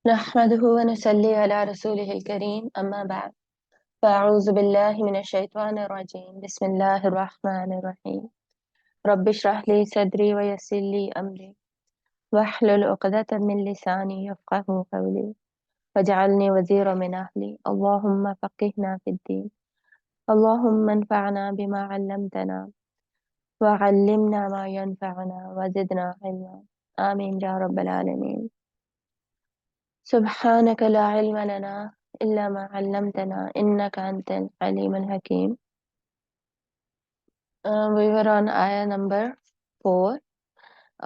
نحمده ونصلي على رسوله الكريم أما بعد فأعوذ بالله من الشيطان الرجيم بسم الله الرحمن الرحيم رب اشرح لي صدري ويسر لي أمري واحلل عقدة من لساني يفقه قولي واجعلني وزيرا من أهلي اللهم فقهنا في الدين اللهم انفعنا بما علمتنا وعلمنا ما ينفعنا وزدنا علما آمين يا رب العالمين سبحانك لا علم لنا إلا ما علمتنا إنك أنت العليم الحكيم. We were on ayah number 4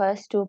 first 2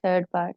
third part.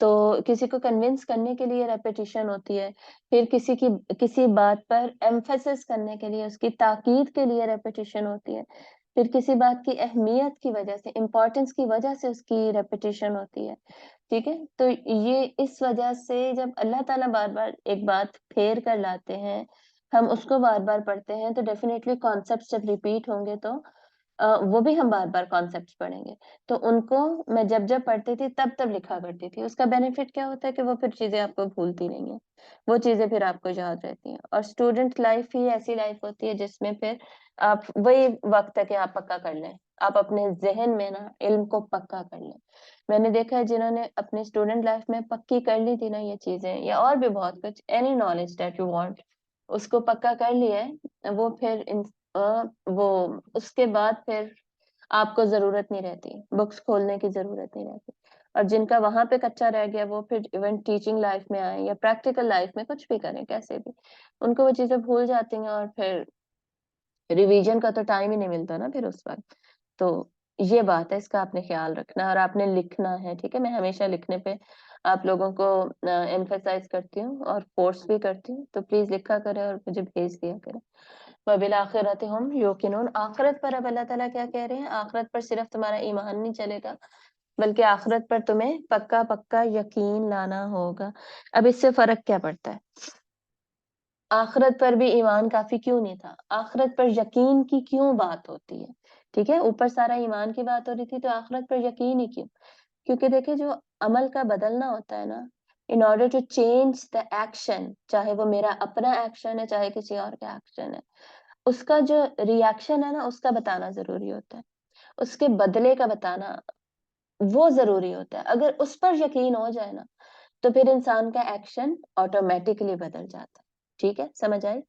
تو کسی کو کنونس کرنے کے لیے ریپیٹیشن ہوتی ہے، پھر کسی بات پر ایمفیسس کرنے کے لیے، اس کی تاکید کے لیے ریپیٹیشن ہوتی ہے، پھر کسی بات کی اہمیت کی وجہ سے، امپورٹنس کی وجہ سے اس کی ریپیٹیشن ہوتی ہے، ٹھیک ہے؟ تو یہ اس وجہ سے جب اللہ تعالیٰ بار بار ایک بات پھیر کر لاتے ہیں، ہم اس کو بار بار پڑھتے ہیں، تو ڈیفینیٹلی کانسیپٹس جب ریپیٹ ہوں گے تو وہ بھی ہم بار بار کانسیپٹس پڑھیں گے، تو ان کو میں جب جب پڑھتی تھی تب تب لکھا کرتی تھی. اس کا بینیفٹ کیا ہوتا ہے کہ وہ پھر چیزیں آپ کو بھولتی نہیں ہیں، وہ چیزیں پھر آپ کو یاد رہتی ہیں. اور اسٹوڈنٹ لائف ہی ایسی لائف ہوتی ہے جس میں پھر آپ وہی وقت ہے کہ آپ پکا کر لیں، آپ اپنے ذہن میں نا علم کو پکا کر لیں. میں نے دیکھا ہے جنہوں نے اپنی اسٹوڈنٹ لائف میں پکی کر لی تھی نا یہ چیزیں، یا اور بھی بہت کچھ، any knowledge that you want, اس کو پکا کر لیا ہے، وہ پھر وہ اس کے بعد پھر آپ کو ضرورت نہیں رہتی بکس کھولنے کی، ضرورت نہیں رہتی. اور جن کا وہاں پہ کچا رہ گیا وہ پھر ایون ٹیچنگ لائف میں آئے یا پریکٹیکل لائف میں کچھ بھی کریں کیسے بھی، ان کو وہ چیزیں بھول جاتی ہیں، اور پھر ریویژن کا تو ٹائم ہی نہیں ملتا نا پھر اس وقت. تو یہ بات ہے، اس کا آپ نے خیال رکھنا ہے اور آپ نے لکھنا ہے، ٹھیک ہے؟ میں ہمیشہ لکھنے پہ آپ لوگوں کو ایمفیسائز کرتی ہوں اور فورس بھی کرتی ہوں، تو پلیز لکھا کریں اور مجھے بھیج دیا کریں. وَبِالْآخِرَةِ هُمْ يُوقِنُونَ. آخرت پر اب اللہ تعالیٰ کیا کہہ رہے ہیں؟ آخرت پر صرف تمہارا ایمان نہیں چلے گا بلکہ آخرت پر تمہیں پکا پکا یقین لانا ہوگا. اب اس سے فرق کیا پڑتا ہے؟ آخرت پر بھی ایمان کافی کیوں نہیں تھا؟ آخرت پر یقین کی کیوں بات ہوتی ہے؟ ٹھیک ہے، اوپر سارا ایمان کی بات ہو رہی تھی، تو آخرت پر یقین ہی کیوں؟ کیونکہ دیکھیں جو عمل کا بدلنا ہوتا ہے نا، in order to change the action، چاہے وہ میرا اپنا ایکشن ہے چاہے کسی اور کا ایکشن ہے، اس کا جو ریاکشن ہے نا اس کا بتانا ضروری ہوتا ہے، اس کے بدلے کا بتانا وہ ضروری ہوتا ہے. اگر اس پر یقین ہو جائے نا تو پھر انسان کا ایکشن آٹومیٹکلی بدل جاتا ہے. ٹھیک ہے، سمجھ آئی؟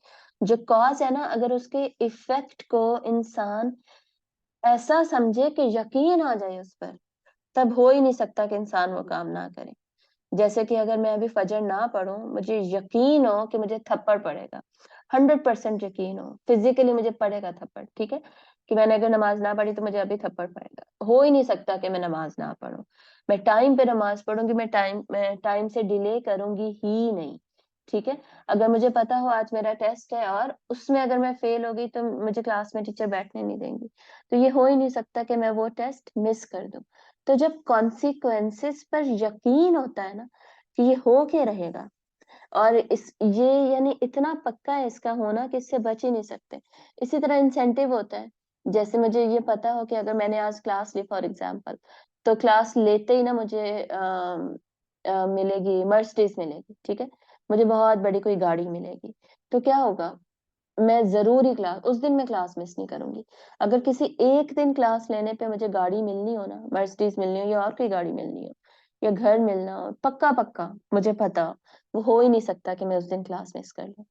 جو کاز ہے نا، اگر اس کے ایفیکٹ کو انسان ایسا سمجھے کہ یقین آ جائے اس پر، تب ہو ہی نہیں سکتا کہ انسان وہ کام نہ کرے. جیسے کہ اگر میں ابھی فجر نہ پڑھوں، مجھے یقین ہو کہ مجھے تھپڑ پڑے گا، 100% یقین ہو، فزیکلی مجھے پڑے گا تھپڑ، ٹھیک ہے، کہ میں نے اگر نماز نہ پڑھی تو مجھے ابھی تھپڑ پڑے گا. ہو ہی نہیں سکتا کہ میں نماز نہ پڑھوں. میں ٹائم پہ نماز پڑھوں گی، میں ٹائم سے ڈیلے کروں گی ہی نہیں. ٹھیک ہے، اگر مجھے پتا ہو آج میرا ٹیسٹ ہے اور اس میں اگر میں فیل ہو گئی تو مجھے کلاس میں ٹیچر بیٹھنے نہیں دیں گی، تو یہ ہو ہی نہیں سکتا کہ میں وہ ٹیسٹ مس کر دوں. تو جب کانسیکوینسز پر یقین ہوتا ہے نا کہ یہ ہو کے رہے گا، اور یہ یعنی اتنا پکا ہے اس کا ہونا کہ اس سے بچ ہی نہیں سکتے. اسی طرح انسینٹیو ہوتا ہے، جیسے مجھے یہ پتا ہو کہ اگر میں نے آج کلاس لی فار ایگزامپل، تو کلاس لیتے ہی نا مجھے ملے گی مرسڈیز ملے گی، ٹھیک ہے، مجھے بہت بڑی کوئی گاڑی ملے گی، تو کیا ہوگا؟ میں ضروری کلاس اس دن میں کلاس مس نہیں کروں گی. اگر کسی ایک دن کلاس لینے پہ مجھے گاڑی ملنی ہو نا، مرسڈیز ملنی ہو یا اور کوئی گاڑی ملنی ہو یا گھر ملنا ہو، پکا پکا مجھے پتا ہو، وہ ہو ہی نہیں سکتا کہ میں اس دن کلاس مس کر لوں.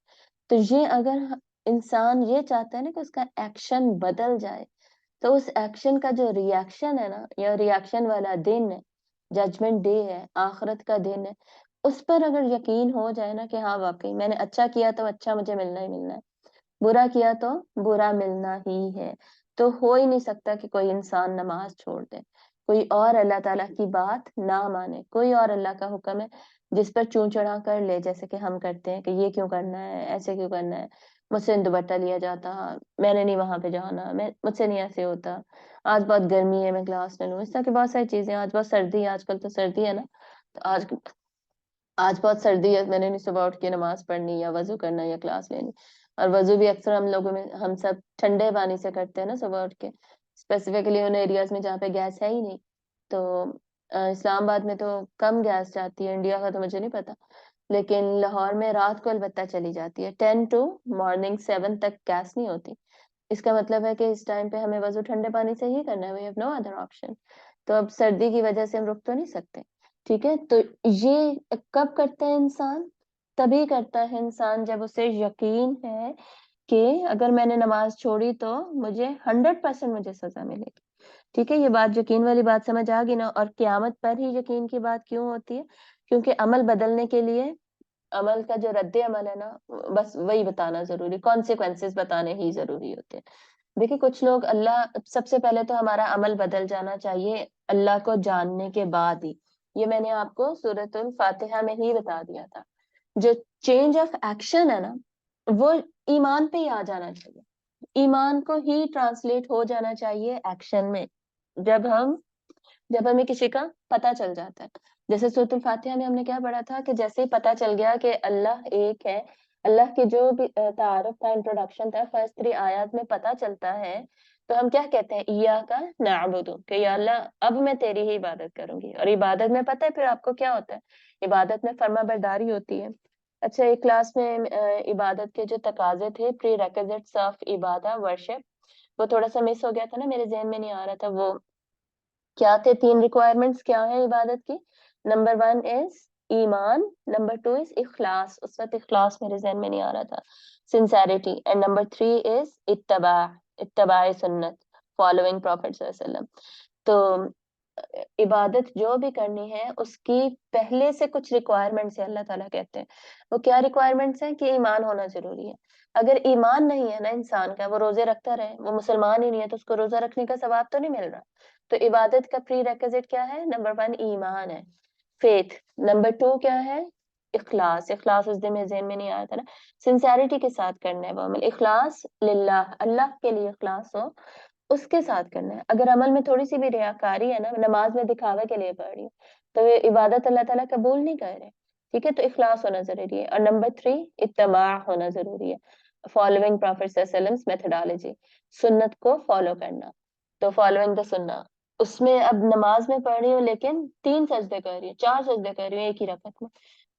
تو یہ اگر انسان یہ چاہتا ہے نا کہ اس کا ایکشن بدل جائے، تو اس ایکشن کا جو ریاکشن ہے نا، یا ریاکشن والا دن ہے، ججمنٹ ڈے ہے، آخرت کا دن ہے، اس پر اگر یقین ہو جائے نا کہ ہاں واقعی میں نے اچھا کیا تو اچھا مجھے ملنا ہی ملنا ہے، برا کیا تو برا ملنا ہی ہے، تو ہو ہی نہیں سکتا کہ کوئی انسان نماز چھوڑ دے، کوئی اور اللہ تعالیٰ کی بات نہ مانے، کوئی اور اللہ کا حکم ہے جس پر چون چڑھا کر لے، جیسے کہ ہم کرتے ہیں کہ یہ کیوں کرنا ہے، ایسے کیوں کرنا ہے، مجھ سے دوپٹہ لیا جاتا، میں نے نہیں وہاں پہ جانا، مجھ سے نہیں ایسے ہوتا، آج بہت گرمی ہے میں کلاس نہ لوں، اس طرح کی بہت ساری چیزیں. آج بہت سردی ہے، آج کل تو سردی ہے نا، تو آج بہت سردی ہے، میں نے نہیں صبح اٹھ کے نماز پڑھنی یا وضو کرنا یا کلاس لینی. اور وضو بھی اکثر ہم لوگوں میں ہم سب ٹھنڈے پانی سے کرتے ہیں نا صبح اٹھ کے، اسپیسیفکلی ان ایریاز میں جہاں پہ گیس ہے ہی نہیں. تو اسلام آباد میں تو کم گیس جاتی ہے، انڈیا کا تو مجھے نہیں پتا، لیکن لاہور میں رات کو البتہ چلی جاتی ہے، 10 to morning 7 تک گیس نہیں ہوتی. اس کا مطلب ہے کہ اس ٹائم پہ ہمیں وضو ٹھنڈے پانی سے ہی کرنا ہے، we have no other option. تو اب سردی کی وجہ سے ہم رک تو نہیں سکتے. ٹھیک ہے، تو یہ کب کرتا ہے انسان؟ تبھی کرتا ہے انسان جب اسے یقین ہے کہ اگر میں نے نماز چھوڑی تو مجھے 100% مجھے سزا ملے گی. ٹھیک ہے، یہ بات یقین والی بات سمجھ آ گئی نا؟ اور قیامت پر ہی یقین کی بات کیوں ہوتی ہے؟ کیونکہ عمل بدلنے کے لیے عمل کا جو رد عمل ہے نا، بس وہی بتانا ضروری، کانسیکوینسز بتانے ہی ضروری ہوتے ہیں. دیکھیں کچھ لوگ سب سے پہلے تو ہمارا عمل بدل جانا چاہیے اللہ کو جاننے کے بعد ہی. یہ میں نے آپ کو سورۃ الفاتحہ میں ہی بتا دیا تھا. جو چینج آف ایکشن ہے نا وہ ایمان پہ ہی آ جانا چاہیے, ایمان کو ہی ٹرانسلیٹ ہو جانا چاہیے ایکشن میں. جب ہمیں کسی کا پتہ چل جاتا ہے, جیسے سورۃ الفاتحہ میں ہم نے کیا پڑھا تھا کہ جیسے ہی پتہ چل گیا کہ اللہ ایک ہے, اللہ کی جو بھی تعارف کا انٹروڈکشن تھا فرسٹ 3 آیات میں پتہ چلتا ہے, تو ہم کیا کہتے ہیں, ایاک نعبد, کہ یا اللہ اب میں تیری ہی عبادت کروں گی. اور عبادت میں پتہ ہے پھر آپ کو کیا ہوتا ہے, عبادت میں فرما برداری ہوتی ہے. اچھا, ایک کلاس میں عبادت کے جو تقاضے تھے, پری ریکوزٹس آف عبادہ ورشپ, وہ تھوڑا سا مس ہو گیا تھا نا, میرے ذہن میں نہیں آ رہا تھا. وہ کیا تھے 3 ریکوائرمنٹس کیا ہیں عبادت کی؟ نمبر 1 از ایمان, نمبر 2 از اخلاص, اس وقت اخلاص میرے ذہن میں نہیں آ رہا تھا, سنسیریٹی, اینڈ نمبر 3 از اتباع سنت, فالوئنگ پروفیٹ صلی اللہ علیہ وسلم. تو عبادت جو بھی کرنی ہے اس کی پہلے سے کچھ ریکوائرمنٹس ہیں, اللہ تعالیٰ کہتے ہیں. وہ کیا ریکوائرمنٹس ہیں؟ کہ ایمان ہونا ضروری ہے. اگر ایمان نہیں ہے نا انسان کا, وہ روزے رکھتا رہے, وہ مسلمان ہی نہیں ہے, تو اس کو روزہ رکھنے کا ثواب تو نہیں مل رہا. تو عبادت کا پری ریکوزٹ کیا ہے؟ نمبر 1 ایمان ہے, فیتھ. نمبر 2 کیا ہے؟ اخلاص. اخلاص اس دن میں ذہن میں نہیں آیا تھا نا, سنسیریٹی کے ساتھ کرنا ہے وہ عمل. اخلاص للہ, اللہ کے لیے اخلاص ہو, اس کے ساتھ کرنا ہے. اگر عمل میں تھوڑی سی بھی ریاکاری ہے نا, نماز میں دکھاوے کے لیے پڑھ رہی ہوں, تو یہ عبادت اللہ تعالیٰ قبول نہیں کر رہے. ٹھیک ہے, تو اخلاص ہونا ضروری ہے. اور نمبر 3 اتباع ہونا ضروری ہے, فالوئنگ پروفیٹ صلی اللہ علیہ وسلم میتھڈالوجی, سنت کو فالو کرنا. تو فالوئنگ دا سنہ, اس میں اب نماز میں پڑھ رہی ہوں لیکن 3 سجدے کر رہی ہوں, 4 سجدے کر رہی ہوں ایک ہی رکعت میں,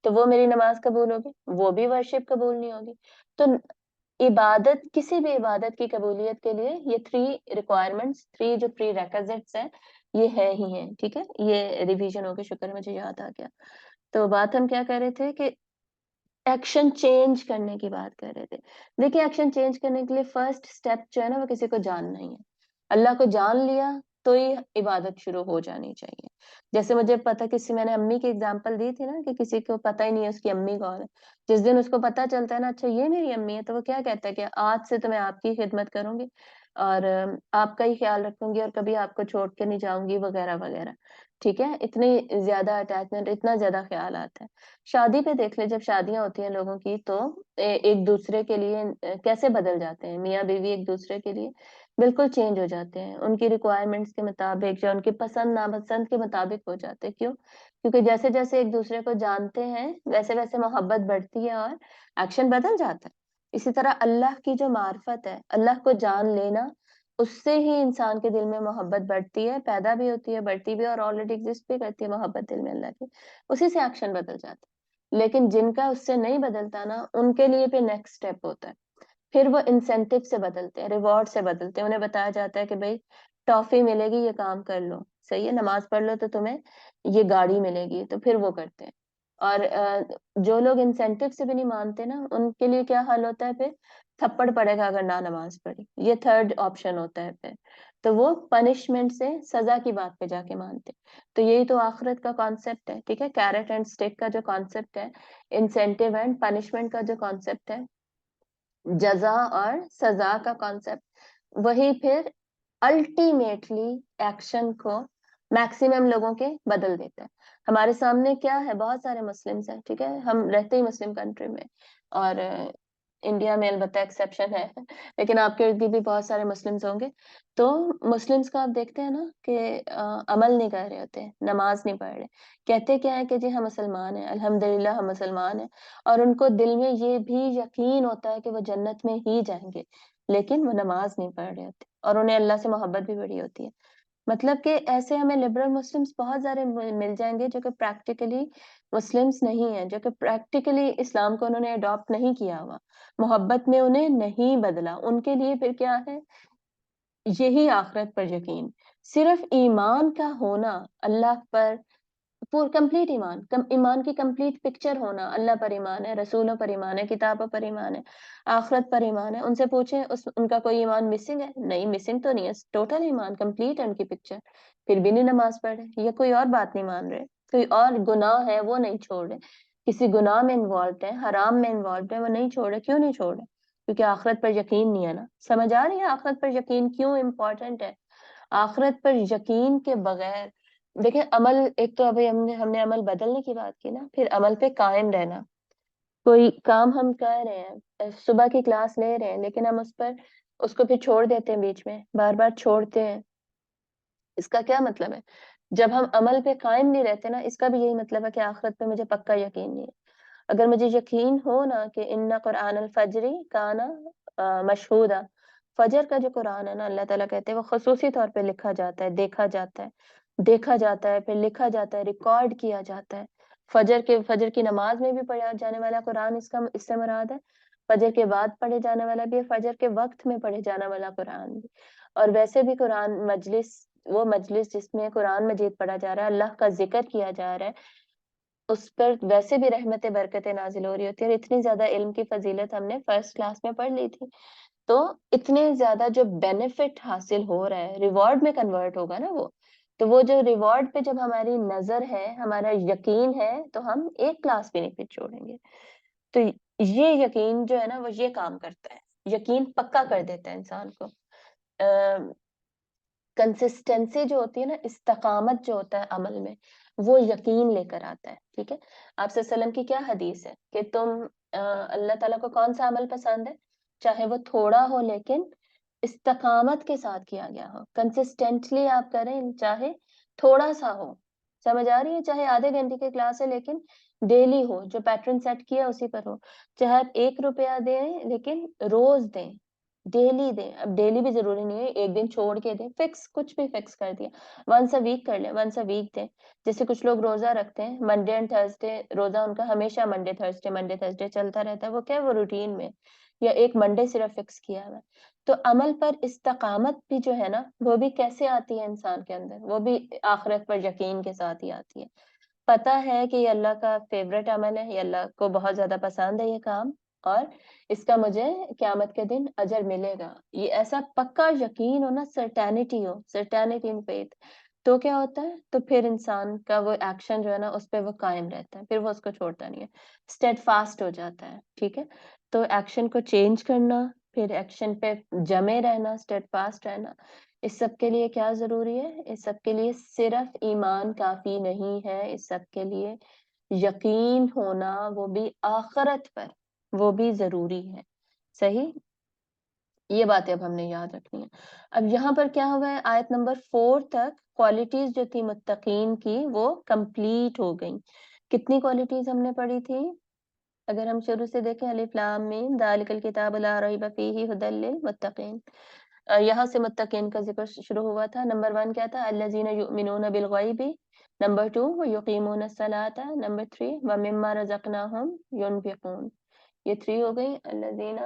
تو وہ میری نماز قبول ہوگی؟ وہ بھی ورشپ قبول نہیں ہوگی. تو عبادت, کسی بھی عبادت کی قبولیت کے لیے یہ 3 ریکوائرمنٹس, 3 جو پری ریکوزٹس ہیں یہ ہے ہی ہیں. ٹھیک ہے, یہ ریویژن ہو کے شکر مجھے یاد آ گیا. تو بات ہم کیا کر رہے تھے کہ ایکشن چینج کرنے کی بات کر رہے تھے. دیکھیں, ایکشن چینج کرنے کے لیے فرسٹ اسٹیپ جو ہے نا وہ کسی کو جاننا ہی ہے. اللہ کو جان لیا تو ہی عبادت شروع ہو جانی چاہیے. جیسے مجھے پتا, کسی میں نے امی کی اگزامپل دی تھی نا, کہ کسی کو پتہ ہی نہیں ہے اس کی امی کون ہے. جس دن اس کو پتا چلتا ہے نا, اچھا یہ میری امی ہے, تو وہ کیا کہتا ہے کہ آج سے تو میں آپ کی خدمت کروں گی اور آپ کا ہی خیال رکھوں گی اور کبھی آپ کو چھوڑ کے نہیں جاؤں گی وغیرہ وغیرہ. ٹھیک ہے, اتنی زیادہ اٹیچمنٹ, اتنا زیادہ خیال آتا ہے. شادی پہ دیکھ لے, جب شادیاں ہوتی ہیں لوگوں کی تو ایک دوسرے کے لیے کیسے بدل جاتے ہیں, میاں بیوی ایک دوسرے کے لیے بالکل چینج ہو جاتے ہیں, ان کی ریکوائرمنٹس کے مطابق, جو ان کی پسند ناپسند کے مطابق ہو جاتے ہیں. کیوں؟ کیونکہ جیسے جیسے ایک دوسرے کو جانتے ہیں ویسے ویسے محبت بڑھتی ہے اور ایکشن بدل جاتا ہے. اسی طرح اللہ کی جو معرفت ہے, اللہ کو جان لینا, اس سے ہی انسان کے دل میں محبت بڑھتی ہے, پیدا بھی ہوتی ہے, بڑھتی بھی, اور آلریڈی ایگزسٹ بھی کرتی ہے محبت دل میں اللہ کی, اسی سے ایکشن بدل جاتا ہے. لیکن جن کا اس سے نہیں بدلتا نا, ان کے لیے پھر نیکسٹ اسٹیپ ہوتا ہے, پھر وہ انسینٹیو سے بدلتے ہیں, ریوارڈ سے بدلتے ہیں. انہیں بتایا جاتا ہے کہ بھائی ٹافی ملے گی, یہ کام کر لو, صحیح ہے, نماز پڑھ لو تو تمہیں یہ گاڑی ملے گی, تو پھر وہ کرتے ہیں. اور جو لوگ انسینٹیو سے بھی نہیں مانتے نا, ان کے لیے کیا حل ہوتا ہے, پھر تھپڑ پڑے گا اگر نہ نماز پڑھی, یہ تھرڈ آپشن ہوتا ہے پھر. تو وہ پنشمنٹ سے, سزا کی بات پہ جا کے مانتے. تو یہی تو آخرت کا کانسیپٹ ہے. ٹھیک ہے, کیرٹ اینڈ اسٹک کا جو کانسیپٹ ہے, انسینٹیو اینڈ پنشمنٹ کا جو کانسیپٹ ہے, جزا اور سزا کا کانسیپٹ, وہی پھر الٹیمیٹلی ایکشن کو میکسیمم لوگوں کے بدل دیتا ہے. ہمارے سامنے کیا ہے, بہت سارے مسلمس ہیں, ٹھیک ہے, ہم رہتے ہی مسلم کنٹری میں, اور انڈیا میں البتہ ایکسیپشن ہے, لیکن آپ کے ارد گرد بھی بہت سارے مسلمس ہوں گے. تو مسلمس کا آپ دیکھتے ہیں نا کہ عمل نہیں کر رہے ہوتے, نماز نہیں پڑھ رہے, کہتے کیا ہے کہ جی ہم مسلمان ہیں, الحمدللہ ہم مسلمان ہیں, اور ان کو دل میں یہ بھی یقین ہوتا ہے کہ وہ جنت میں ہی جائیں گے, لیکن وہ نماز نہیں پڑھ رہے ہوتے, اور انہیں اللہ سے محبت بھی بڑی ہوتی ہے. مطلب کہ ایسے ہمیں لبرل مسلمس بہت سارے مل جائیں گے جو کہ پریکٹیکلی مسلمس نہیں ہیں, جو کہ پریکٹیکلی اسلام کو انہوں نے اڈاپٹ نہیں کیا ہوا, محبت میں انہیں نہیں بدلا. ان کے لیے پھر کیا ہے, یہی آخرت پر یقین, صرف ایمان کا ہونا, اللہ پر کمپلیٹ ایمان, ایمان کی کمپلیٹ پکچر ہونا, اللہ پر ایمان ہے, رسولوں پر ایمان ہے, کتابوں پر ایمان ہے, آخرت پر ایمان ہے. ان سے پوچھیں ان کا کوئی ایمان مسنگ ہے؟ نہیں, مسنگ تو نہیں ہے, ٹوٹل ایمان کمپلیٹ ہے ان کی پکچر, پھر بھی نہیں نماز پڑھ رہے, یا کوئی اور بات نہیں مان رہے, کوئی اور گناہ ہے وہ نہیں چھوڑ رہے, کسی گناہ میں انوالوڈ ہے, حرام میں انوالوڈ ہے, وہ نہیں چھوڑ رہے. کیوں نہیں چھوڑ رہے؟ کیونکہ آخرت پر یقین نہیں ہے نا. سمجھ آ رہی ہے آخرت پر یقین کیوں امپورٹنٹ ہے؟ آخرت پر یقین کے بغیر دیکھیں عمل ایک تو ابھی ہم نے عمل بدلنے کی بات کی نا، پھر عمل پہ قائم رہنا. کوئی کام ہم کر رہے ہیں، صبح کی کلاس لے رہے ہیں، لیکن ہم اس کو پھر چھوڑ دیتے ہیں بیچ میں، بار بار چھوڑتے ہیں. اس کا کیا مطلب ہے؟ جب ہم عمل پہ قائم نہیں رہتے نا، اس کا بھی یہی مطلب ہے کہ آخرت پہ مجھے پکا یقین نہیں ہے. اگر مجھے یقین ہو نا کہ ان قرآن الفجری کانا مشہودا، فجر کا جو قرآن ہے نا، اللہ تعالیٰ کہتے ہیں وہ خصوصی طور پہ لکھا جاتا ہے، دیکھا جاتا ہے، پھر لکھا جاتا ہے، ریکارڈ کیا جاتا ہے. فجر کی نماز میں بھی پڑھا جانے والا قرآن اس سے مراد ہے. فجر کے بعد پڑھے جانے والا بھی ہے، فجر کے وقت میں پڑھے جانے والا قرآن بھی. اور ویسے بھی قرآن مجلس، وہ مجلس جس میں قرآن مجید پڑھا جا رہا ہے، اللہ کا ذکر کیا جا رہا ہے، اس پر ویسے بھی رحمت برکتیں نازل ہو رہی ہوتی ہے. اور اتنی زیادہ علم کی فضیلت ہم نے فرسٹ کلاس میں پڑھ لی تھی. تو اتنے زیادہ جو بینیفٹ حاصل ہو رہا ہے، ریوارڈ میں کنورٹ ہوگا نا وہ. تو وہ جو ریوارڈ پہ جب ہماری نظر ہے، ہمارا یقین ہے، تو ہم ایک کلاس بھی نہیں پھر چھوڑیں گے. تو یہ یقین جو ہے نا، وہ یہ کام کرتا ہے، یقین پکا کر دیتا ہے انسان کو. کنسسٹنسی جو ہوتی ہے نا، استقامت جو ہوتا ہے عمل میں، وہ یقین لے کر آتا ہے. ٹھیک ہے، آپ صلی اللہ علیہ وسلم کی کیا حدیث ہے کہ تم اللہ تعالیٰ کو کون سا عمل پسند ہے؟ چاہے وہ تھوڑا ہو لیکن استقامت کے ساتھ کیا گیا ہو، کنسسٹنٹلی آپ کریں، چاہے تھوڑا سا ہو. سمجھ آ رہی ہے؟ چاہے آدھے گھنٹے کی کلاس ہے لیکن ڈیلی ہو، جو پیٹرن سیٹ کیا اسی پر ہو. چاہے آپ 1 روپیہ دیں لیکن روز دیں، ڈیلی دیں. اب ڈیلی بھی ضروری نہیں ہے، ایک دن چھوڑ کے دیں، فکس کچھ بھی فکس کر دیا، ونس اے ویک کر لیں، ونس اے ویک دیں. جیسے کچھ لوگ روزہ رکھتے ہیں منڈے اینڈ تھرسڈے، روزہ ان کا ہمیشہ منڈے تھرسڈے چلتا رہتا ہے. وہ کیا، وہ روٹین میں، یا ایک منڈے صرف فکس کیا ہوا ہے. تو عمل پر استقامت بھی جو ہے نا، وہ بھی کیسے آتی ہے انسان کے اندر؟ وہ بھی آخرت پر یقین کے ساتھ ہی آتی ہے. پتا ہے کہ یہ اللہ کا فیوریٹ عمل ہے، یہ اللہ کو بہت زیادہ پسند ہے یہ کام، اور اس کا مجھے قیامت کے دن اجر ملے گا. یہ ایسا پکا یقین ہو نا، certainty who, certainty in faith. تو کیا ہوتا ہے؟ تو پھر انسان کا وہ ایکشن جو ہے نا، اس پہ وہ قائم رہتا ہے، پھر وہ اس کو چھوڑتا نہیں ہے، اسٹیڈ فاسٹ ہو جاتا ہے. ٹھیک ہے، تو ایکشن کو چینج کرنا، پھر ایکشن پہ جمے رہنا، اسٹیڈ فاسٹ رہنا، اس سب کے لیے کیا ضروری ہے؟ اس سب کے لیے صرف ایمان کافی نہیں ہے، اس سب کے لیے یقین ہونا، وہ بھی آخرت پر، وہ بھی ضروری ہے. صحیح، یہ باتیں اب ہم نے یاد رکھنی ہے. اب یہاں پر کیا ہوا ہے، آیت نمبر 4 تک کوالٹیز جو تھی متقین کی وہ کمپلیٹ ہو گئی. کتنی کوالٹیز ہم نے پڑھی تھی؟ اگر ہم شروع سے دیکھیں، الف لام میم ذالک الکتاب لا ریب فیہ ھدی للمتقین، یہاں سے متقین کا ذکر شروع ہوا تھا. نمبر 1 کیا تھا؟ الذین یؤمنون بالغیب. نمبر 2 ویقیمون الصلاۃ. نمبر 3 ومما رزقناہم ینفقون. یہ 3 ہو گئی. الذین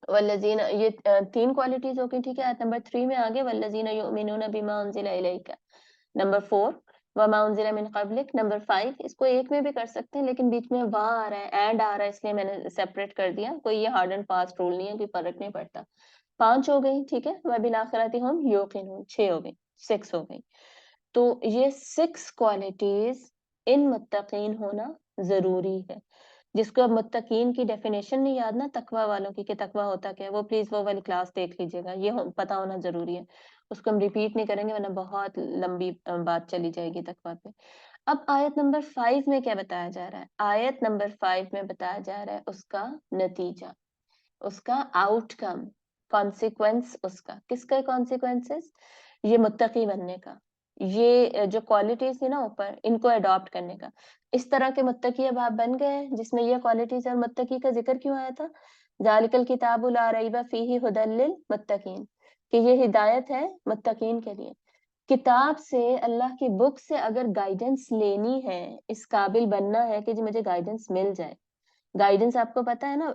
والذین، یہ 3 کوالٹیز ہو گئی. ٹھیک ہے، آیت نمبر 3 میں آگے والذین یؤمنون بما انزل الیک. نمبر 4 وما انزل من قبلک. نمبر 5 اس کو ایک میں بھی کر سکتے ہیں لیکن بیچ میں وا آ رہا ہے، اینڈ آ رہا ہے، اس لیے میں نے سیپریٹ کر دیا. کوئی یہ ہارڈ اینڈ فاسٹ رول نہیں ہے، کوئی فرق نہیں پڑتا. 5 ہو گئی. ٹھیک ہے، وبالآخرۃ ہم یوقنون. 6 ہو گئی، 6 ہو گئی. تو یہ 6 کوالٹیز ان متقین ہونا ضروری ہے. جس کو اب متقین کی ڈیفینیشن نہیں یاد نا، تقوی والوں کی، کہ تقوی ہوتا کیا ہے، وہ پلیز وہ والی کلاس دیکھ لیجیے گا، یہ پتا ہونا ضروری ہے. اس کو ہم ریپیٹ نہیں کریں گے ورنہ بہت لمبی بات چلی جائے گی تقوی پہ. اب آیت نمبر 5 میں کیا بتایا جا رہا ہے؟ آیت نمبر 5 میں بتایا جا رہا ہے اس کا نتیجہ، اس کا آؤٹ کم، کانسیکوینس. اس کا کس کا کانسیکوینسز؟ یہ متقی بننے کا، یہ جو کوالٹیز تھی نا اوپر، ان کو اڈاپٹ کرنے کا. اس طرح کے متقی اب آپ بن گئے جس میں یہ کوالٹیز. اور متقی کا ذکر کیوں آیا تھا؟ ذالک الکتاب لا ریب فیہ ھدی للمتقین، کہ یہ ہدایت ہے متقین کے لیے. کتاب سے، اللہ کی بک سے اگر گائیڈنس لینی ہے، اس قابل بننا ہے کہ جی مجھے گائیڈنس مل جائے. گائیڈنس آپ کو پتا ہے نا،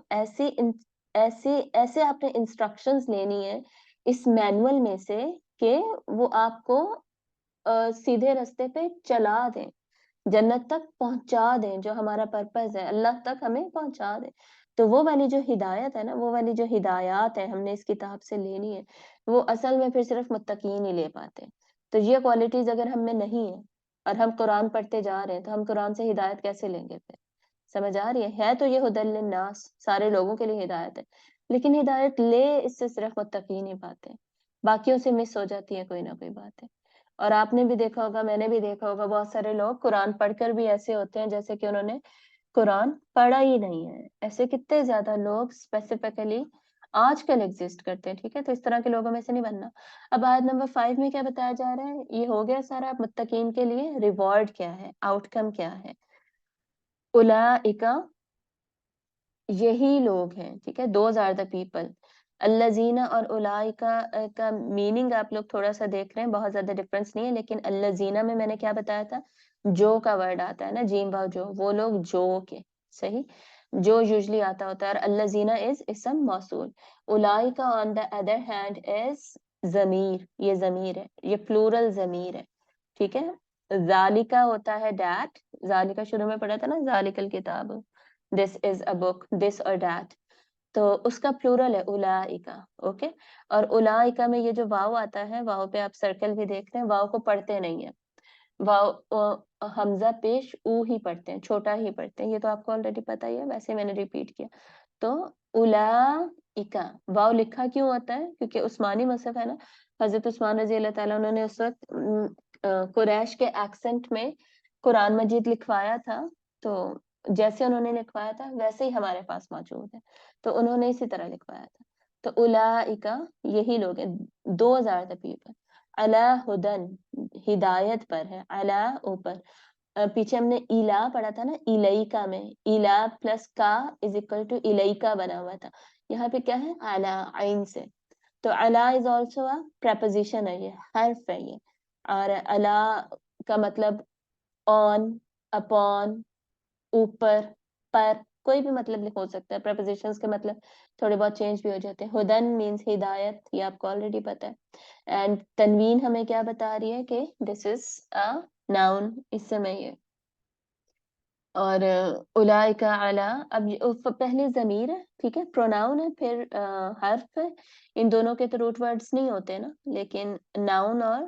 ایسے آپ نے انسٹرکشنز لینی ہے اس مینول میں سے کہ وہ آپ کو سیدھے رستے پہ چلا دیں، جنت تک پہنچا دیں، جو ہمارا پرپز ہے اللہ تک ہمیں پہنچا دیں. تو وہ والی جو ہدایت ہے نا، وہ والی جو ہدایات ہے ہم نے اس کتاب سے لینی ہے، وہ اصل میں پھر صرف متقین ہی لے پاتے. تو یہ کوالٹیز اگر ہم میں نہیں ہے اور ہم قرآن پڑھتے جا رہے ہیں تو ہم قرآن سے ہدایت کیسے لیں گے پھر؟ سمجھ آ رہی ہے تو یہ ھدی للناس، سارے لوگوں کے لیے ہدایت ہے، لیکن ہدایت لے اس سے صرف متقین ہی پاتے ہیں، باقیوں سے مس ہو جاتی ہے کوئی نہ کوئی بات ہے. اور آپ نے بھی دیکھا ہوگا, میں نے بھی دیکھا ہوگا, بہت سارے لوگ قرآن پڑھ کر بھی ایسے ہوتے ہیں جیسے کہ انہوں نے قرآن پڑھا ہی نہیں ہے. ایسے کتنے زیادہ لوگ اسپیسیفکلی آج کل ایگزسٹ کرتے ہیں, ٹھیک ہے. تو اس طرح کے لوگوں میں سے نہیں بننا. اب آیت نمبر 5 میں کیا بتایا جا رہا ہے, یہ ہو گیا سارا. متقین کے لیے ریوارڈ کیا ہے, آؤٹ کم کیا ہے. اولئک, یہی لوگ ہیں, ٹھیک ہے. Those are the people. الذین اور اولئک کا میننگ آپ لوگ تھوڑا سا دیکھ رہے ہیں, بہت زیادہ ڈفرنس نہیں ہے. لیکن الذین میں نے کیا بتایا تھا, جو کا ورڈ آتا ہے نا, جیم باؤ جو, وہ لوگ جو کے, صحیح, جو یوزلی آتا ہوتا ہے. اور الذین از اسم موصول. اولئک آن دا ادر ہینڈ از ضمیر, یہ ضمیر ہے, یہ پلورل ضمیر ہے, ٹھیک ہے. ذالکا ہوتا ہے دیٹ, ذالکا شروع میں پڑھا تھا نا, ذالک الکتاب, دس از اے بک, دس اور دیٹ, تو اس کا پلورل ہے اولئکا, اوکے. اور اولئکا میں یہ جو واو آتا ہے, واو پہ آپ سرکل بھی دیکھ رہے ہیں, واو کو پڑھتے نہیں ہیں, واو حمزہ پیش او ہی پڑھتے ہیں, چھوٹا ہی پڑھتے ہیں. یہ تو آپ کو آلریڈی پتا ہی ہے, ویسے میں نے ریپیٹ کیا. تو اولئکا, واو لکھا کیوں ہوتا ہے, کیونکہ عثمانی مصحف ہے نا, حضرت عثمان رضی اللہ تعالیٰ, انہوں نے اس وقت قریش کے ایکسنٹ میں قرآن مجید لکھوایا تھا. تو جیسے انہوں نے لکھوایا تھا ویسے ہی ہمارے پاس موجود ہے, تو انہوں نے اسی طرح لکھوایا تھا. تو اولئکا, یہی لوگ ہیں, 2000 پیپل, علی ہدن, ہدایت پر ہے, علی اوپر. پیچھے ہم نے ایلا پڑھا تھا نا, الیکا میں ایلا پلس کا از اکول ٹو الیکا بنا ہوا تھا. یہاں پہ کیا ہے, علی, عین سے. تو علی از آلسو ا پریپوزیشن ہے, یہ حرف ہے یہ. اور علی کا مطلب آن, اپون, اوپر, پر, کوئی بھی مطلب ہو سکتا ہے. پریپوزیشنز کے مطلب تھوڑے بہت چینج بھی ہو جاتے ہیں. ہدن مینس ہدایت, یہ آپ کو آلریڈی پتا ہے. اینڈ تنوین ہمیں کیا بتا رہی ہے کہ دس از ا ناؤن, اس سے میں یہ. اور اولئک علی, اب پہلے ضمیر ہے, ٹھیک ہے, پروناؤن ہے, پھر حرف ہے. ان دونوں کے تو روٹ ورڈز نہیں ہوتے نا, لیکن ناؤن اور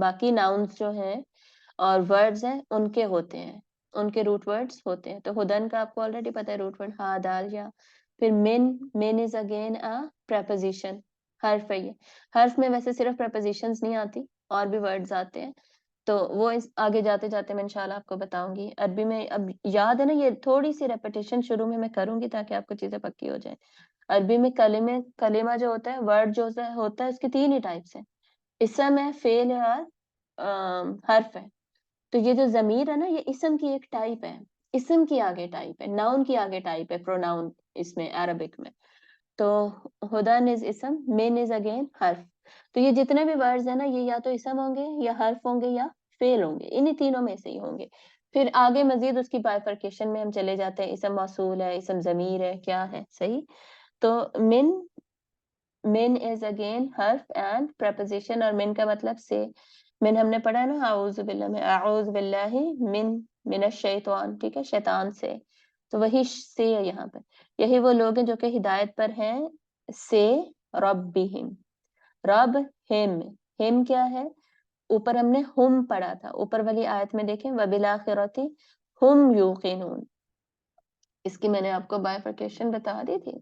باقی ناؤنز جو ہیں اور ورڈز ہیں ان کے ہوتے ہیں, ان کے روٹ ورڈز ہوتے ہیں. تو ہدن کا آپ کو آلریڈی پتا ہے روٹ ورڈ ہا دال یا. پھر من از اگین ا پریپوزیشن, حرف ہے یہ. حرف میں ویسے صرف پریپوزیشنز نہیں آتی, اور بھی ورڈز آتے ہیں. تو وہ اس آگے جاتے جاتے میں انشاءاللہ آپ کو بتاؤں گی. عربی میں اب یاد ہے نا, یہ تھوڑی سی ریپیٹیشن شروع میں کروں گی تاکہ آپ کو چیزیں پکی ہو جائیں. عربی میں کلمہ جو ہوتا ہے, ورڈ جو ہوتا ہے, اس کے 3 ہی ٹائپس ہیں, اسم ہے, فعل ہے, اور حرف ہے. تو یہ جو ضمیر ہے نا, یہ اسم کی ایک ٹائپ ہے, اسم کی آگے ٹائپ ہے, ناؤن کی آگے ٹائپ ہے, پروناؤن اس میں عربک میں. تو ہدن از اسم, من از اگین حرف. تو یہ جتنے بھی ورڈز ہیں نا, یہ یا تو اسم ہوں گے, یا حرف ہوں گے, یا فعل ہوں گے, انہی تینوں میں سے ہی ہوں گے. پھر آگے مزید اس کی بائفرکیشن میں ہم چلے جاتے ہیں, اسم موصول ہے, اسم ضمیر ہے, کیا ہے, صحیح. تو من از اگین حرف اینڈ پریپوزیشن, اور من کا مطلب سے. من ہم نے پڑھا ہے نا, اعوذ باللہ میں, اعوذ باللہ من الشیطان, ٹھیک ہے, شیطان سے. تو وہی سے ہے یہاں پہ. یہی وہ لوگ ہیں جو کہ ہدایت پر ہیں, سے ربہم, رب ہم کیا ہے, اوپر ہم نے ہم پڑھا تھا, اوپر والی آیت میں دیکھیں, وبالآخرۃ ہم یوقنون. اس کی میں نے آپ کو بائفرکیشن بتا دی تھی,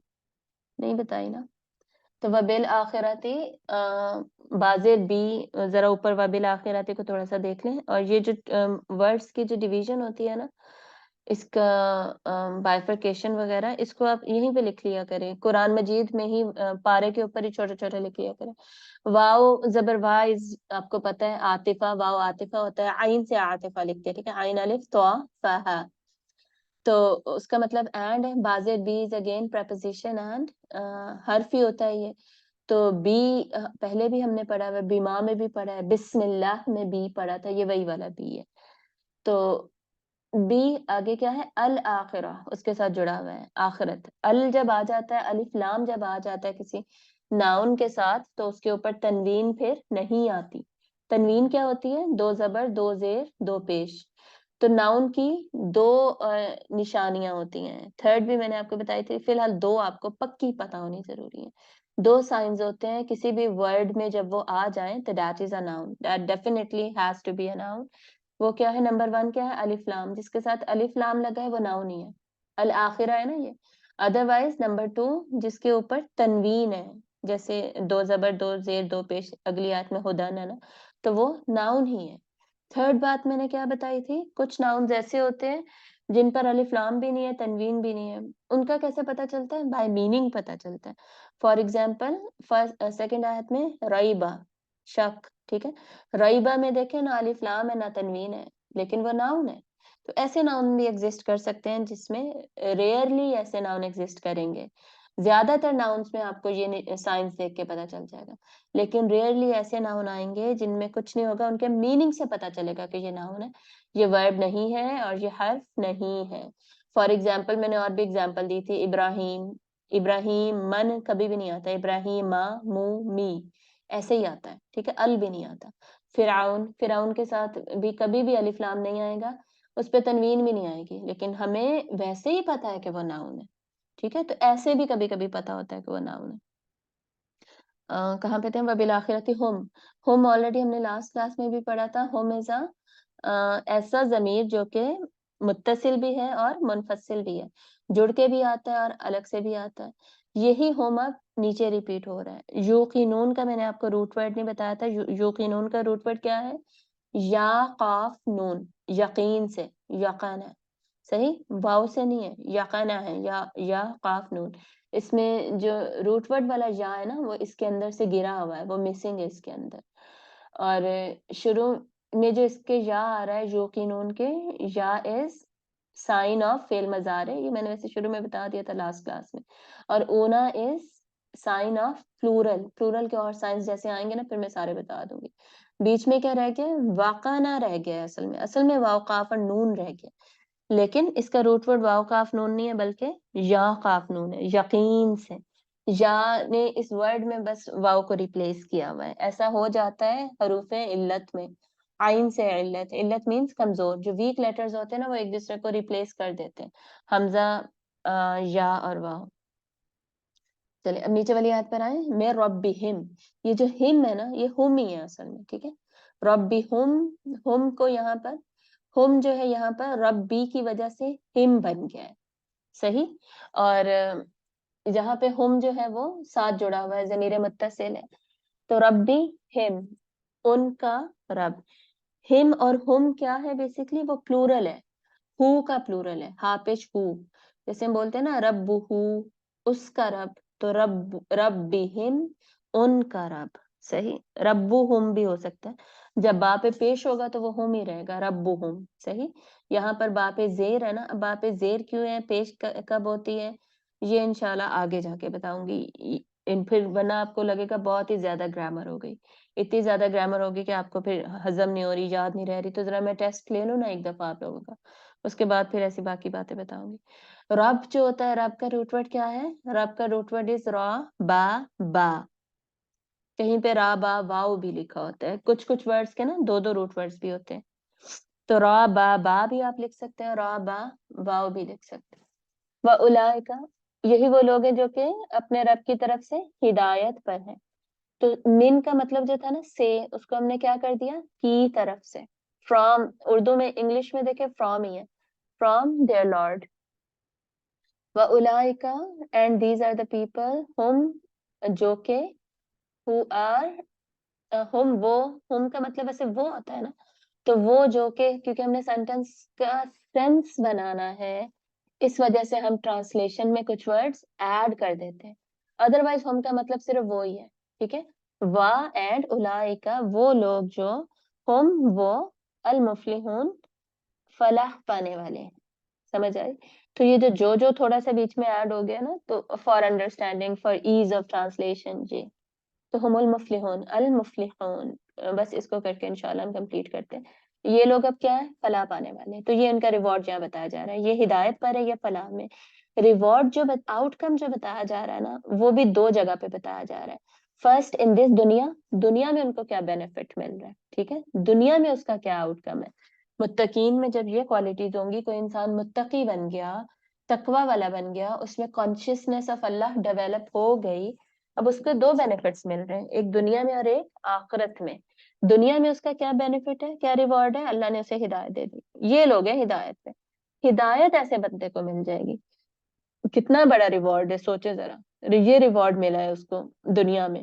نہیں بتائی نا. تو وبالآخرۃ, بازے بی, ذرا اوپر وبالآخرۃ کو تھوڑا سا دیکھ لیں. اور یہ جو ورڈز کی جو ڈویژن ہوتی ہے نا, اس کا بائفرکیشن وغیرہ, اس کو آپ یہیں پہ لکھ لیا کریں, قرآن مجید میں ہی پارے کے اوپر ہی چھوٹے چھوٹے لکھ لیا کریں. واو زبر وائز آپ کو پتا ہے, عاطفہ, واو عاطفہ ہوتا ہے, عین سے عاطفہ لکھتے ہیں, ٹھیک ہے, عین الف تو فا, تو اس کا مطلب اینڈ ہے. بازے بی از اگین پریپوزیشن اینڈ حرف ہی ہوتا ہے یہ. تو بی پہلے بھی ہم نے پڑھا ہے, بیما میں بھی پڑھا ہے, بسم اللہ میں بی پڑھا تھا, یہ وہی والا بی ہے. تو بی آگے کیا ہے, الآخرہ, اس کے ساتھ جڑا ہوا ہے آخرت. ال جب آ جاتا ہے, الف لام جب آ جاتا ہے کسی ناؤن کے ساتھ, تو اس کے اوپر تنوین پھر نہیں آتی. تنوین کیا ہوتی ہے, 2 زبر 2 زیر 2 پیش. تو ناؤن کی 2 نشانیاں ہوتی ہیں, تھرڈ بھی میں نے آپ کو بتائی تھی. فی الحال 2 آپ کو پکی پتہ ہونی ضروری ہے. 2 سائنز ہوتے ہیں کسی بھی ورڈ میں, جب وہ آ جائیں تو that is a noun, that definitely has to be a noun. وہ کیا ہے, نمبر 1 کیا ہے, الف لام, جس کے ساتھ الف لام لگا ہے وہ ناؤن ہی ہے. الآخرہ ہے نا یہ. ادروائز نمبر 2 جس کے اوپر تنوین ہے, جیسے 2 زبر 2 زیر 2 پیش اگلی آیت میں ہدن ہے نا, تو وہ ناؤن ہی ہے. تھرڈ بات میں نے کیا بتائی تھی, کچھ ناؤنز ایسے ہوتے ہیں جن پر الف لام بھی نہیں ہے, تنوین بھی نہیں ہے, ان کا کیسے پتا چلتا ہے؟ بائی میننگ پتا چلتا ہے. فار ایگزامپل سیکنڈ آیت میں ریبہ, شک, ٹھیک ہے, ریبہ میں دیکھیں نہ الف لام ہے نہ تنوین ہے, لیکن وہ ناؤن ہے. تو ایسے ناؤن بھی ایگزسٹ کر سکتے ہیں جس میں ریئرلی ایسے ناؤن ایگزسٹ کریں گے. زیادہ تر ناؤنس میں آپ کو یہ سائنس دیکھ کے پتا چل جائے گا, لیکن ریئرلی ایسے ناؤن آئیں گے جن میں کچھ نہیں ہوگا, ان کے میننگ سے پتا چلے گا کہ یہ ناؤن ہے, یہ ورب نہیں ہے اور یہ حرف نہیں ہے. فار ایگزامپل میں نے اور بھی ایگزامپل دی تھی, ابراہیم, ابراہیم من کبھی بھی نہیں آتا, ابراہیم ما مو می ایسے ہی آتا ہے, ٹھیک ہے, ال بھی نہیں آتا. فرعون, فرعون کے ساتھ بھی کبھی بھی الف لام نہیں آئے گا, اس پہ تنوین بھی نہیں آئے گی, لیکن ہمیں ویسے ہی پتا ہے کہ وہ ناؤن ہے, ٹھیک ہے. تو ایسے بھی کبھی کبھی پتا ہوتا ہے کہ وہ ناؤن ہے. کہاں پہ تھے ہم؟ وبالآخرۃ ہم, ہم آلریڈی ہم نے لاسٹ کلاس میں بھی پڑھا تھا. ہم از ایسا ضمیر جو کہ متصل بھی ہے اور منفصل بھی ہے, جڑ کے بھی آتا ہے اور الگ سے بھی آتا ہے. یہی ہوم اب نیچے ریپیٹ ہو رہا ہے. یوقینون کا میں نے آپ کو روٹ ورڈ نہیں بتایا تھا. یوقینون کا روٹ ورڈ کیا ہے؟ یا قاف نون, یقین سے, یقین ہے, صحیح, واؤ سے نہیں ہے, یقین ہے, یا قاف نون. اس میں جو روٹ ورڈ والا یا ہے نا, وہ اس کے اندر سے گرا ہوا ہے, وہ مسنگ ہے اس کے اندر. اور شروع میں جو اس کے یا آ رہا ہے یوقینون کے, یا از سائن آف فعل مضارع, یہ میں نے ویسے شروع میں بتا دیا تھا لاسٹ کلاس میں. اور اونا از سائن آف پلورل, پلورل کے اور سائنس جیسے آئیں گے نا پھر میں سارے بتا دوں گی. بیچ میں کیا رہ گیا؟ واقع نہ رہ گیا. اصل میں واو قاف اور نون رہ گیا, لیکن اس کا روٹ ورڈ واو قاف نون نہیں ہے بلکہ یا قاف نون ہے, یقین سے. یا نے اس ورڈ میں بس واو کو ریپلیس کیا ہوا ہے. ایسا ہو جاتا ہے حروف علت میں, عین سے علت, علت مینس کمزور, جو ویک لیٹرز ہوتے ہیں نا وہ ایک دوسرے کو ریپلیس کر دیتے ہیں, حمزہ, یا اور واو. چلے اب نیچے والی آیت پر آئیں. میں ربہم, یہ جو ہم ہے نا یہ ہم ہی ہے اصل میں, ٹھیک ہے. ربہم, ہم کو یہاں پر, ہم جو ہے یہاں پر ربی کی وجہ سے ہم بن گیا ہے, صحیح. اور جہاں پہ ہم جو ہے وہ ساتھ جڑا ہوا ہے, ضمیر متصل ہے, تو ربی ہم, ان کا رب. ہم اور ہم کیا ہے بیسیکلی؟ وہ پلورل ہے, ہو کا پلورل ہے, ہاپش ہو, جیسے ہم بولتے ہیں نا رب ہو, اس کا رب, تو رب, ربہم, ان کا رب, صحیح. ربہم بھی ہو سکتا ہے, جب با پہ پیش ہوگا تو وہ ہم ہی رہے گا, ربہم, صحیح. یہاں پر با پہ زیر ہے نا, با پہ زیر کیوں ہے, پیش کب ہوتی ہے, یہ انشاءاللہ آگے جا کے بتاؤں گی. پھر ورنہ آپ کو لگے گا بہت ہی زیادہ گرامر ہو گئی, اتنی زیادہ گرامر ہوگی کہ آپ کو پھر ہضم نہیں ہو رہی, یاد نہیں رہ رہی. تو ذرا میں ٹیسٹ لے لوں نا ایک دفعہ آپ لوگوں کا, اس کے بعد پھر ایسی باقی باتیں بتاؤں گی. رب جو ہوتا ہے, رب کا روٹ ورڈ کیا ہے؟ رب کا روٹ ورڈ از را با با. کہیں پہ را با واؤ بھی لکھا ہوتا ہے, کچھ کچھ ورڈز کے نا دو دو روٹ ورڈز بھی ہوتے ہیں. تو را با با بھی آپ لکھ سکتے ہیں, را با واؤ بھی لکھ سکتے ہیں. وَأُولَئِکَ, یہی وہ لوگ ہیں جو کہ اپنے رب کی طرف سے ہدایت پر ہیں. تو من کا مطلب جو تھا نا سے, اس کو ہم نے کیا کر دیا؟ کی طرف سے. فرام, اردو میں, انگلش میں دیکھیں فرام ہی ہے, فرام دیئر لارڈ. وَأُولَئِکَ, and these are the people, ہم جو کہ, who are, ہم وہ, ہم کا مطلب ایسے وہ ہوتا ہے نا, تو وہ جو کہ, کیونکہ ہم نے سینٹینس کا سینس بنانا ہے اس وجہ سے ہم ٹرانسلیشن میں کچھ ورڈز ایڈ کر دیتے ہیں, ادروائز ہم کا مطلب صرف وہی ہے, ٹھیک ہے. وا اینڈ اولائکا, وہ لوگ جو, ہم وہ, المفلحون, فلاح پانے والے ہیں. سمجھ آئی؟ تو یہ جو تھوڑا سا بیچ میں ایڈ ہو گیا نا, تو for understanding, for ease of translation, جی. تو ہم المفلحون, المفلحون, بس اس کو کر کے انشاءاللہ ہم کمپلیٹ کرتے ہیں. یہ لوگ اب کیا ہے؟ فلاح پانے والے ہیں. تو یہ ان کا ریوارڈ یہاں بتایا جا رہا ہے, یہ ہدایت پر ہے یا فلاح میں. ریوارڈ جو آؤٹ کم جو بتایا جا رہا ہے نا, وہ بھی دو جگہ پہ بتایا جا رہا ہے. فرسٹ ان دس دنیا, دنیا میں ان کو کیا بینیفٹ مل رہا ہے, ٹھیک ہے, دنیا میں اس کا کیا آؤٹ کم ہے. متقین میں جب یہ کوالٹیز ہوں گی, کوئی انسان متقی بن گیا, تقوی والا بن گیا, اس میں کانشیسنیس آف اللہ ڈیولپ ہو گئی, اب اس کو دو بینیفٹس مل رہے ہیں, ایک دنیا میں اور ایک آخرت میں. دنیا میں اس کا کیا بینیفٹ ہے, کیا ریوارڈ ہے؟ اللہ نے اسے ہدایت دے دی. یہ لوگ ہیں ہدایت پہ, ہدایت ایسے بندے کو مل جائے گی, کتنا بڑا ریوارڈ ہے, سوچے ذرا. یہ ریوارڈ ملا ہے اس کو دنیا میں,